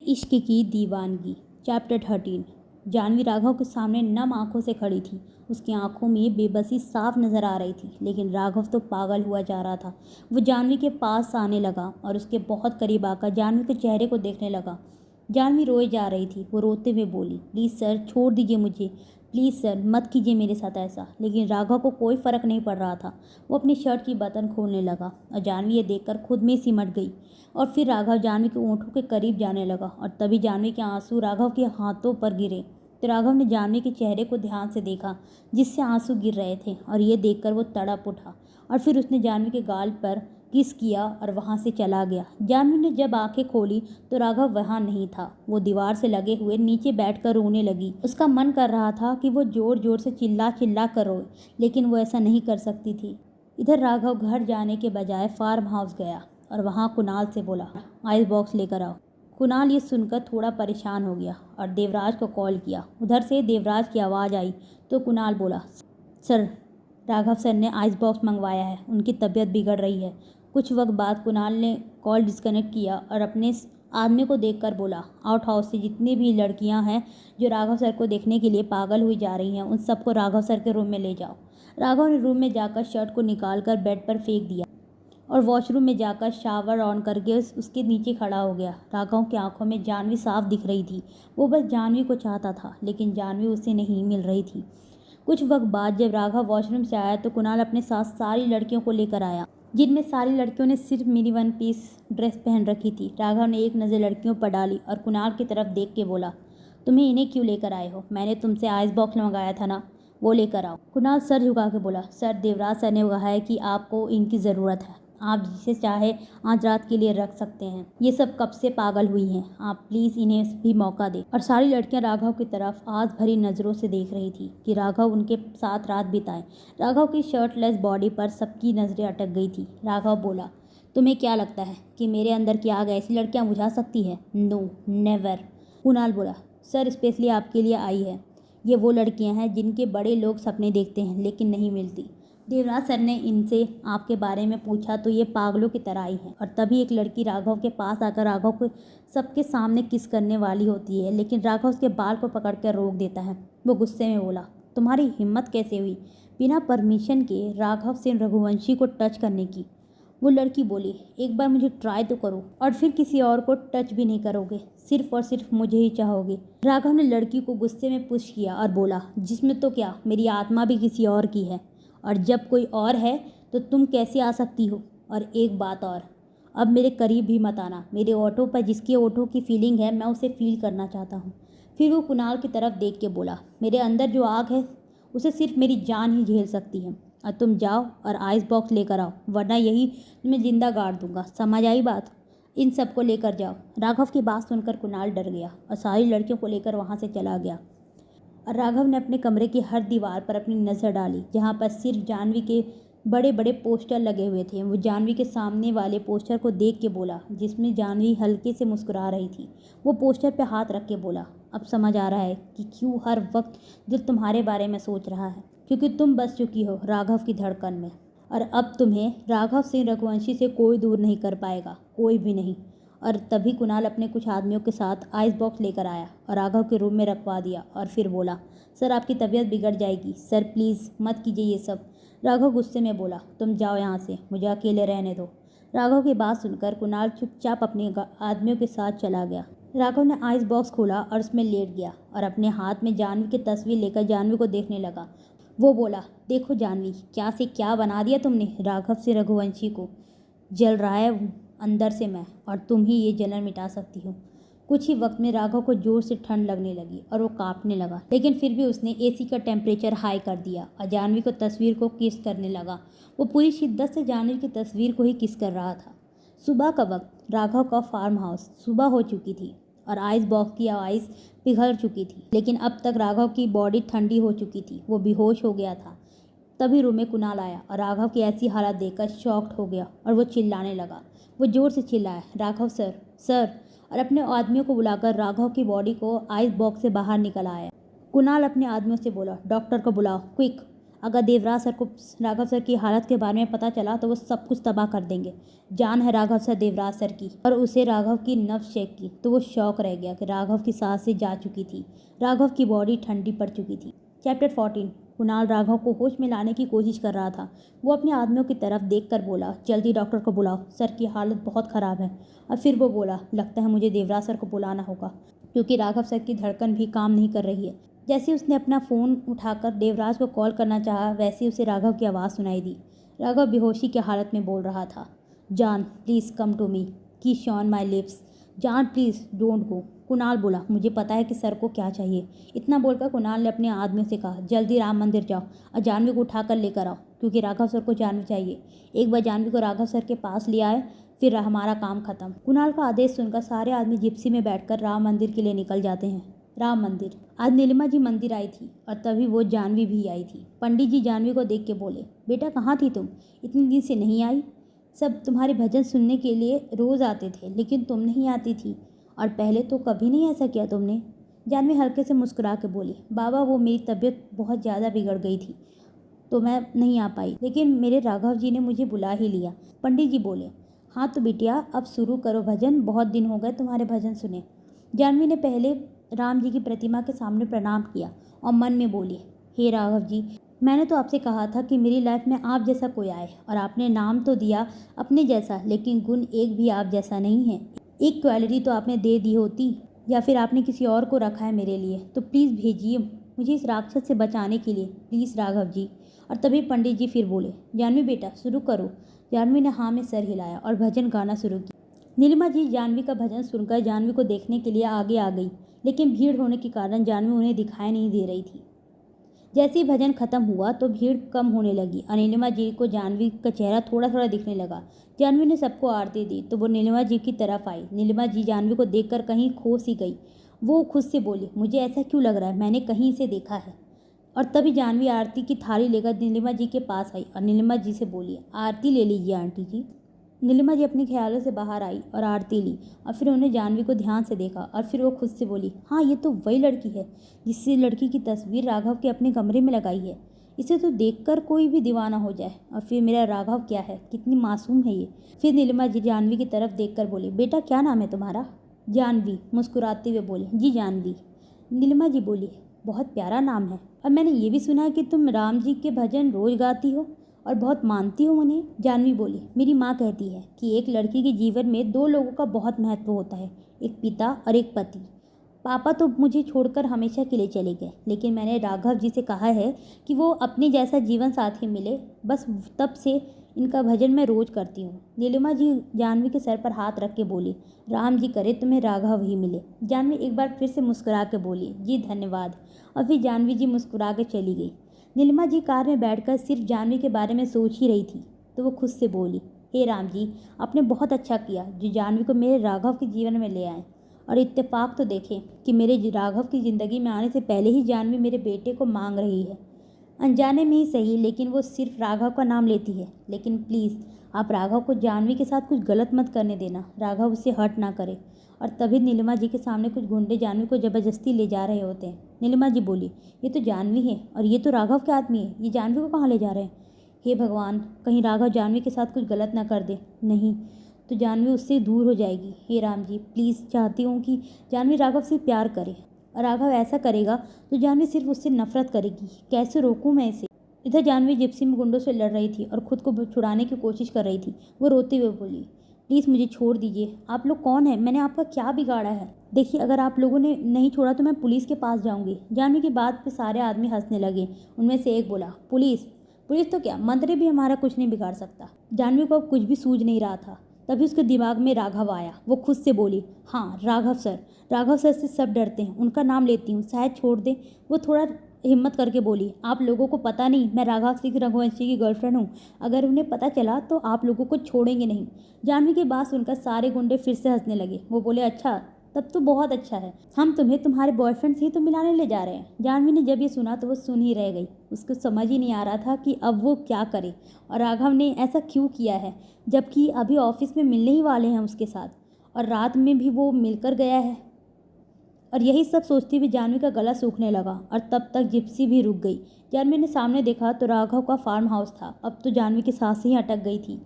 इश्क की दीवानगी चैप्टर 13। जानवी राघव के सामने नम आंखों से खड़ी थी। उसकी आंखों में बेबसी साफ नजर आ रही थी, लेकिन राघव तो पागल हुआ जा रहा था। वो जानवी के पास आने लगा और उसके बहुत करीब आकर जानवी के चेहरे को देखने लगा। जानवी रोए जा रही थी। वो रोते हुए बोली, प्लीज़ सर, छोड़ दीजिए मुझे, प्लीज़ सर, मत कीजिए मेरे साथ ऐसा। लेकिन राघव को कोई फ़र्क नहीं पड़ रहा था। वो अपनी शर्ट की बटन खोलने लगा और जानवी ये देखकर खुद में सिमट गई। और फिर राघव जानवी के ओंठों के करीब जाने लगा और तभी जानवी के आंसू राघव के हाथों पर गिरे। तो राघव ने जानवी के चेहरे को ध्यान से देखा जिससे आंसू गिर रहे थे, और ये देखकर वो तड़प उठा और फिर उसने जानवी के गाल पर किस किया और वहाँ से चला गया। जानवी ने जब आंखें खोली तो राघव वहाँ नहीं था। वो दीवार से लगे हुए नीचे बैठकर रोने लगी। उसका मन कर रहा था कि वो जोर जोर से चिल्ला चिल्ला कर रोए, लेकिन वो ऐसा नहीं कर सकती थी। इधर राघव घर जाने के बजाय फार्म हाउस गया और वहाँ कुणाल से बोला, आइस बॉक्स लेकर आओ। कुणाल ये सुनकर थोड़ा परेशान हो गया और देवराज को कॉल किया। उधर से देवराज की आवाज़ आई तो कुणाल बोला, सर, राघव सर ने आइस बॉक्स मंगवाया है, उनकी तबीयत बिगड़ रही है। कुछ वक्त बाद कुणाल ने कॉल डिस्कनेक्ट किया और अपने आदमी को देखकर बोला, आउट हाउस से जितनी भी लड़कियां हैं जो राघव सर को देखने के लिए पागल हुई जा रही हैं, उन सबको राघव सर के रूम में ले जाओ। राघव ने रूम में जाकर शर्ट को निकालकर बेड पर फेंक दिया और वॉशरूम में जाकर शावर ऑन करके उसके नीचे खड़ा हो गया। राघव की आंखों में जानवी साफ दिख रही थी। वो बस जानवी को चाहता था, लेकिन जानवी उसे नहीं मिल रही थी। कुछ वक्त बाद जब राघव वॉशरूम से आया तो कुणाल अपने साथ सारी लड़कियों को लेकर आया, जिनमें सारी लड़कियों ने सिर्फ मिनी वन पीस ड्रेस पहन रखी थी। राघव ने एक नज़र लड़कियों पर डाली और कुणाल की तरफ देख के बोला, तुम्हें इन्हें क्यों लेकर आए हो? मैंने तुमसे आइस बॉक्स मंगाया था ना, वो लेकर आओ। कुणाल सर झुका के बोला, सर, देवराज सर ने कहा है कि आपको इनकी ज़रूरत है, आप जिसे चाहे आज रात के लिए रख सकते हैं। ये सब कब से पागल हुई हैं, आप प्लीज़ इन्हें भी मौका दें। और सारी लड़कियां राघव की तरफ आस भरी नज़रों से देख रही थी कि राघव उनके साथ रात बिताए। राघव की शर्टलेस बॉडी पर सबकी नज़रें अटक गई थी। राघव बोला, तुम्हें क्या लगता है कि मेरे अंदर की आग ऐसी लड़कियां बुझा सकती है? No, never. कुणाल बोला, सर, स्पेशली आपके लिए आई है। ये वो लड़कियां हैं जिनके बड़े लोग सपने देखते हैं लेकिन नहीं मिलती। देवराज सर ने इनसे आपके बारे में पूछा तो ये पागलों की तरह आई है। और तभी एक लड़की राघव के पास आकर राघव को सबके सामने किस करने वाली होती है, लेकिन राघव उसके बाल को पकड़कर रोक देता है। वो गुस्से में बोला, तुम्हारी हिम्मत कैसे हुई बिना परमिशन के राघव से रघुवंशी को टच करने की? वो लड़की बोली, एक बार मुझे ट्राई तो करो और फिर किसी और को टच भी नहीं करोगे, सिर्फ और सिर्फ मुझे ही चाहोगे। राघव ने लड़की को गुस्से में पुश किया और बोला, जिसमें तो क्या, मेरी आत्मा भी किसी और की है, और जब कोई और है तो तुम कैसे आ सकती हो? और एक बात और, अब मेरे करीब भी मत आना। मेरे ओठों पर जिसके ओठों की फीलिंग है, मैं उसे फील करना चाहता हूँ। फिर वो कुणाल की तरफ देख के बोला, मेरे अंदर जो आग है उसे सिर्फ मेरी जान ही झेल सकती है। और तुम जाओ और आइस बॉक्स लेकर आओ, वरना यही तुम्हें जिंदा गाड़ दूंगा। समझ आई बात? इन सबको लेकर जाओ। राघव की बात सुनकर कुणाल डर गया और सारी लड़कियों को लेकर वहाँ से चला गया। और राघव ने अपने कमरे की हर दीवार पर अपनी नज़र डाली जहाँ पर सिर्फ जानवी के बड़े बड़े पोस्टर लगे हुए थे। वो जानवी के सामने वाले पोस्टर को देख के बोला, जिसमें जानवी हल्के से मुस्कुरा रही थी। वो पोस्टर पे हाथ रख के बोला, अब समझ आ रहा है कि क्यों हर वक्त दिल तुम्हारे बारे में सोच रहा है, क्योंकि तुम बस चुकी हो राघव की धड़कन में। और अब तुम्हें राघव सिंह रघुवंशी से कोई दूर नहीं कर पाएगा, कोई भी नहीं। और तभी कुणाल अपने कुछ आदमियों के साथ आइस बॉक्स लेकर आया और राघव के रूम में रखवा दिया और फिर बोला, सर, आपकी तबीयत बिगड़ जाएगी, सर प्लीज़ मत कीजिए ये सब। राघव गुस्से में बोला, तुम जाओ यहाँ से, मुझे अकेले रहने दो। राघव की बात सुनकर कुणाल चुपचाप अपने आदमियों के साथ चला गया। राघव ने आइस बॉक्स खोला और उसमें लेट गया और अपने हाथ में जानवी की तस्वीर लेकर जानवी को देखने लगा। वो बोला, देखो जानवी, क्या से क्या बना दिया तुमने राघव से रघुवंशी को। जल रहा है अंदर से मैं, और तुम ही ये जलन मिटा सकती हो। कुछ ही वक्त में राघव को जोर से ठंड लगने लगी और वो कांपने लगा, लेकिन फिर भी उसने एसी का टेम्परेचर हाई कर दिया और जानवी को तस्वीर को किस करने लगा। वो पूरी शिद्दत से जानवी की तस्वीर को ही किस कर रहा था। सुबह का वक्त, राघव का फार्म हाउस, सुबह हो चुकी थी और आइस बॉक्स की आइस पिघल चुकी थी, लेकिन अब तक राघव की बॉडी ठंडी हो चुकी थी। वो बेहोश हो गया था। तभी रूम में कुणाल आया और राघव की ऐसी हालत देखकर शॉक्ड हो गया और वो चिल्लाने लगा। वो जोर से चिल्लाया, राघव सर, सर, और अपने आदमियों को बुलाकर राघव की बॉडी को आइस बॉक्स से बाहर निकल आया। कुणाल अपने आदमियों से बोला, डॉक्टर को बुलाओ, क्विक। अगर देवराज सर को राघव सर की हालत के बारे में पता चला तो वो सब कुछ तबाह कर देंगे। जान है राघव सर देवराज सर की। और उसे राघव की नब्ज चेक की तो वो शॉक रह गया कि राघव की सांसें जा चुकी थी, राघव की बॉडी ठंडी पड़ चुकी थी। चैप्टर 14। कुणाल राघव को होश में लाने की कोशिश कर रहा था। वो अपने आदमियों की तरफ देखकर बोला, जल्दी डॉक्टर को बुलाओ, सर की हालत बहुत ख़राब है। और फिर वो बोला, लगता है मुझे देवराज सर को बुलाना होगा, क्योंकि राघव सर की धड़कन भी काम नहीं कर रही है। जैसे उसने अपना फ़ोन उठाकर देवराज को कॉल करना चाहा, वैसे उसे राघव की आवाज़ सुनाई दी। राघव बेहोशी की हालत में बोल रहा था, जान please come to me, kiss on my lips, जान प्लीज़ डोंट गो। कुणाल बोला, मुझे पता है कि सर को क्या चाहिए। इतना बोलकर कुणाल ने अपने आदमियों से कहा, जल्दी राम मंदिर जाओ और जानवी को उठाकर लेकर आओ, क्योंकि राघव सर को जानवी चाहिए। एक बार जानवी को राघव सर के पास ले आए, फिर हमारा काम खत्म। कुणाल का आदेश सुनकर सारे आदमी जिप्सी में बैठकर राम मंदिर के लिए निकल जाते हैं। राम मंदिर। आज नीलिमा जी मंदिर आई थी और तभी वो जानवी भी आई थी। पंडित जी जानवी को देख के बोले, बेटा कहाँ थी तुम, इतने दिन से नहीं आई। सब तुम्हारे भजन सुनने के लिए रोज़ आते थे, लेकिन तुम नहीं आती थी, और पहले तो कभी नहीं ऐसा किया तुमने। जानवी हल्के से मुस्कुरा के बोली, बाबा वो मेरी तबीयत बहुत ज़्यादा बिगड़ गई थी तो मैं नहीं आ पाई, लेकिन मेरे राघव जी ने मुझे बुला ही लिया। पंडित जी बोले, हाँ तो बिटिया अब शुरू करो भजन, बहुत दिन हो गए तुम्हारे भजन सुने। जानवी ने पहले राम जी की प्रतिमा के सामने प्रणाम किया और मन में बोली, हे राघव जी, मैंने तो आपसे कहा था कि मेरी लाइफ में आप जैसा कोई आए, और आपने नाम तो दिया अपने जैसा, लेकिन गुण एक भी आप जैसा नहीं है। एक क्वालिटी तो आपने दे दी होती, या फिर आपने किसी और को रखा है मेरे लिए, तो प्लीज़ भेजिए मुझे इस राक्षस से बचाने के लिए, प्लीज़ राघव जी। और तभी पंडित जी फिर बोले, जानवी बेटा शुरू करो। जानवी ने हाँ में सर हिलाया और भजन गाना शुरू किया। नीलिमा जी जानवी का भजन सुनकर जानवी को देखने के लिए आगे आ गई, लेकिन भीड़ होने के कारण जानवी उन्हें दिखाई नहीं दे रही थी। जैसे ही भजन खत्म हुआ तो भीड़ कम होने लगी और नीलिमा जी को जानवी का चेहरा थोड़ा थोड़ा दिखने लगा। जानवी ने सबको आरती दी तो वो नीलिमा जी की तरफ आई। नीलिमा जी जानवी को देखकर कहीं खो सी गई। वो खुद से बोली, मुझे ऐसा क्यों लग रहा है, मैंने कहीं इसे देखा है। और तभी जानवी आरती की थाली लेकर नीलिमा जी के पास आई और नीलिमा जी से बोली, आरती ले लीजिए आंटी जी। नीलिमा जी अपने ख्यालों से बाहर आई और आरती ली, और फिर उन्हें जानवी को ध्यान से देखा, और फिर वो खुद से बोली, हाँ ये तो वही लड़की है जिससे लड़की की तस्वीर राघव के अपने कमरे में लगाई है। इसे तो देखकर कोई भी दीवाना हो जाए। और फिर मेरा राघव क्या है, कितनी मासूम है ये। फिर नीलिमा जी जानवी की तरफ देखकर बोली, बेटा क्या नाम है तुम्हारा। जानवी मुस्कुराते हुए बोली, जी जानवी। नीलिमा जी बोली, बहुत प्यारा नाम है, और मैंने ये भी सुना है कि तुम राम जी के भजन रोज गाती हो और बहुत मानती हो उन्हें। जानवी बोली, मेरी माँ कहती है कि एक लड़की के जीवन में दो लोगों का बहुत महत्व होता है, एक पिता और एक पति। पापा तो मुझे छोड़कर हमेशा के लिए चले गए, लेकिन मैंने राघव जी से कहा है कि वो अपने जैसा जीवन साथी मिले, बस तब से इनका भजन मैं रोज करती हूँ। नीलिमा जी जानवी के सर पर हाथ रख के बोली, राम जी करे तुम्हें राघव ही मिले। जानवी एक बार फिर से मुस्कुरा के बोली, जी धन्यवाद। और फिर जानवी जी मुस्कुरा के चली गई। नीलिमा जी कार में बैठकर सिर्फ जानवी के बारे में सोच ही रही थी, तो वो खुद से बोली, हे राम जी, आपने बहुत अच्छा किया जो जानवी को मेरे राघव के जीवन में ले आए। और इत्तेफाक तो देखें कि मेरे राघव की ज़िंदगी में आने से पहले ही जानवी मेरे बेटे को मांग रही है, अनजाने में ही सही, लेकिन वो सिर्फ राघव का नाम लेती है। लेकिन प्लीज़ आप राघव को जानवी के साथ कुछ गलत मत करने देना, राघव उससे हर्ट ना करे। और तभी नीलिमा जी के सामने कुछ गुंडे जानवी को ज़बरदस्ती ले जा रहे होते हैं। नीलिमा जी बोली, ये तो जानवी है और ये तो राघव के आदमी है, ये जानवी को कहाँ ले जा रहे हैं। हे भगवान, कहीं राघव जानवी के साथ कुछ गलत ना कर दे, नहीं तो जानवी उससे दूर हो जाएगी। हे राम जी, प्लीज़ चाहती हूँ कि जानवी राघव से प्यार करे, और राघव ऐसा करेगा तो जानवी सिर्फ उससे नफरत करेगी। कैसे रोकूं मैं इसे। इधर जानवी जिप्सी में गुंडों से लड़ रही थी और खुद को छुड़ाने की कोशिश कर रही थी। वो रोते हुए बोली, प्लीज़ मुझे छोड़ दीजिए, आप लोग कौन हैं, मैंने आपका क्या बिगाड़ा है। देखिए अगर आप लोगों ने नहीं छोड़ा तो मैं पुलिस के पास जाऊंगी। जानवी की बात पे सारे आदमी हंसने लगे। उनमें से एक बोला, पुलिस तो क्या, मंत्री भी हमारा कुछ नहीं बिगाड़ सकता। जानवी को अब कुछ भी सूझ नहीं रहा था। तभी उसके दिमाग में राघव आया। वो खुद से बोली, हाँ राघव सर से सब डरते हैं, उनका नाम लेती हूँ, शायद छोड़ दे। वो थोड़ा हिम्मत करके बोली, आप लोगों को पता नहीं मैं राघव सिंह रघुवंशी की गर्लफ्रेंड हूँ, अगर उन्हें पता चला तो आप लोगों को छोड़ेंगे नहीं। जानवी की बात सुनकर सारे गुंडे फिर से हंसने लगे। वो बोले, अच्छा तब तो बहुत अच्छा है, हम तुम्हें तुम्हारे बॉयफ्रेंड से ही तो मिलाने ले जा रहे हैं। जानवी ने जब ये सुना तो वो सुन ही रह गई। उसको समझ ही नहीं आ रहा था कि अब वो क्या करे और राघव ने ऐसा क्यों किया है, जबकि अभी ऑफिस में मिलने ही वाले हैं उसके साथ, और रात में भी वो मिलकर गया है। और यही सब सोचती हुई जानवी का गला सूखने लगा और तब तक जिप्सी भी रुक गई। जानवी ने सामने देखा तो राघव का फार्म हाउस था। अब तो जानवी की सांसें ही अटक गई थी।